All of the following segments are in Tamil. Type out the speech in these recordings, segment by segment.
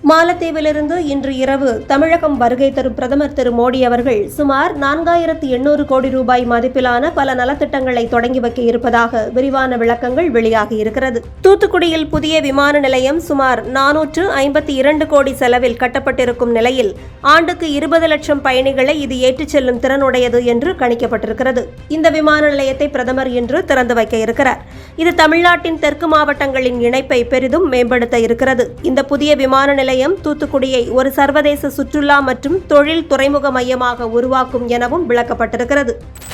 மாலத்தீவிலிருந்து இன்று இரவு தமிழகம் வருகை தரும் பிரதமர் திரு மோடி அவர்கள் சுமார் 4800 கோடி ரூபாய் மதிப்பிலான பல நலத்திட்டங்களை தொடங்கி வைக்க இருப்பதாக விரிவான விளக்கங்கள் வெளியாகி இருக்கிறது. தூத்துக்குடியில் புதிய விமான நிலையம் சுமார் 452 கோடி செலவில் கட்டப்பட்டிருக்கும் நிலையில் ஆண்டுக்கு 20 லட்சம் பயணிகளை இது ஏற்றிச் செல்லும் திறனுடையது என்று கணிக்கப்பட்டிருக்கிறது. இந்த விமான நிலையத்தை பிரதமர் இன்று திறந்து வைக்க இருக்கிறார். இது தமிழ்நாட்டின் தெற்கு மாவட்டங்களின் இணைப்பை பெரிதும் மேம்படுத்த இருக்கிறது. இந்த புதிய விமான நிலையம் தூத்துக்குடியை ஒரு சர்வதேச சுற்றுலா மற்றும் தொழில் துறைமுக மையமாக உருவாக்கும் எனவும் விளக்கப்பட்டிருக்கிறது.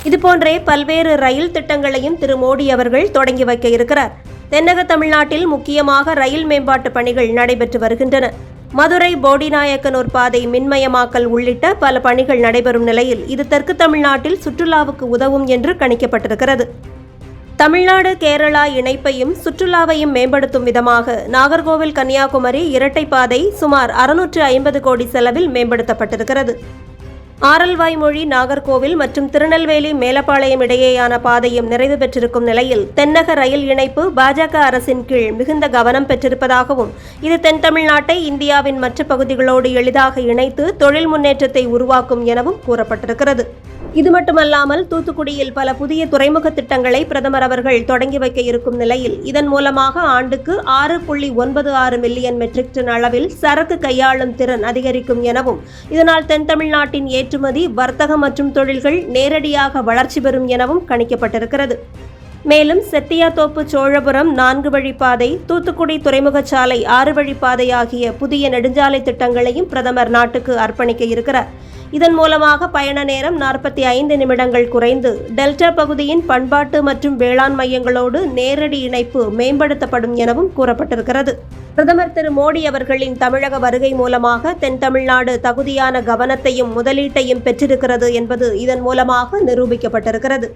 இதுபோன்றே பல்வேறு ரயில் திட்டங்களையும் திரு மோடி அவர்கள் தொடங்கி வைக்க இருக்கிறார். தென்னக தமிழ்நாட்டில் முக்கியமாக ரயில் மேம்பாட்டு பணிகள் நடைபெற்று வருகின்றன. மதுரை போடிநாயக்கனூர் பாதை மின்மயமாக்கல் உள்ளிட்ட பல பணிகள் நடைபெறும் நிலையில் இது தெற்கு தமிழ்நாட்டில் சுற்றுலாவுக்கு உதவும் என்று கணிக்கப்பட்டிருக்கிறது. தமிழ்நாடு கேரளா இணைப்பையும் சுற்றுலாவையும் மேம்படுத்தும் விதமாக நாகர்கோவில் கன்னியாகுமரி இரட்டை பாதை சுமார் 650 கோடி செலவில் மேம்படுத்தப்பட்டிருக்கிறது. ஆரல்வாய்மொழி நாகர்கோவில் மற்றும் திருநெல்வேலி மேலப்பாளையம் இடையேயான பாதையும் நிறைவு பெற்றிருக்கும் நிலையில் தென்னக ரயில் இணைப்பு பாஜக அரசின் கீழ் மிகுந்த கவனம் பெற்றிருப்பதாகவும் இது தென் தமிழ்நாட்டை இந்தியாவின் மற்ற பகுதிகளோடு எளிதாக இணைத்து தொழில் முன்னேற்றத்தை உருவாக்கும் எனவும் கூறப்பட்டிருக்கிறது. இது மட்டுமல்லாமல் தூத்துக்குடியில் பல புதிய துறைமுக திட்டங்களை பிரதமர் அவர்கள் தொடங்கி வைக்க இருக்கும் நிலையில் இதன் மூலமாக ஆண்டுக்கு 6.96 மில்லியன் மெட்ரிக் டன் அளவில் சரக்கு கையாளும் திறன் அதிகரிக்கும் எனவும் இதனால் தென் தமிழ்நாட்டின் ஏற்றுமதி வர்த்தகம் மற்றும் தொழில்கள் நேரடியாக வளர்ச்சி பெறும் எனவும் கணிக்கப்பட்டிருக்கிறது. மேலும் செட்டியாத்தோப்பு சோழபுரம் 4 வழிப்பாதை, தூத்துக்குடி துறைமுகச்சாலை 6 வழிப்பாதை ஆகிய புதிய நெடுஞ்சாலை திட்டங்களையும் பிரதமர் நாட்டுக்கு அர்ப்பணிக்க இருக்கிறார். இதன் மூலமாக பயண நேரம் 45 நிமிடங்கள் குறைந்து டெல்டா பகுதியின் பண்பாட்டு மற்றும் வேளாண் மையங்களோடு நேரடி இணைப்பு மேம்படுத்தப்படும் எனவும் கூறப்பட்டிருக்கிறது. பிரதமர் திரு மோடி அவர்களின் தமிழக வருகை மூலமாக தென் தமிழ்நாடு தகுதியான கவனத்தையும் முதலீட்டையும் பெற்றிருக்கிறது என்பது இதன் மூலமாக நிரூபிக்கப்பட்டிருக்கிறது.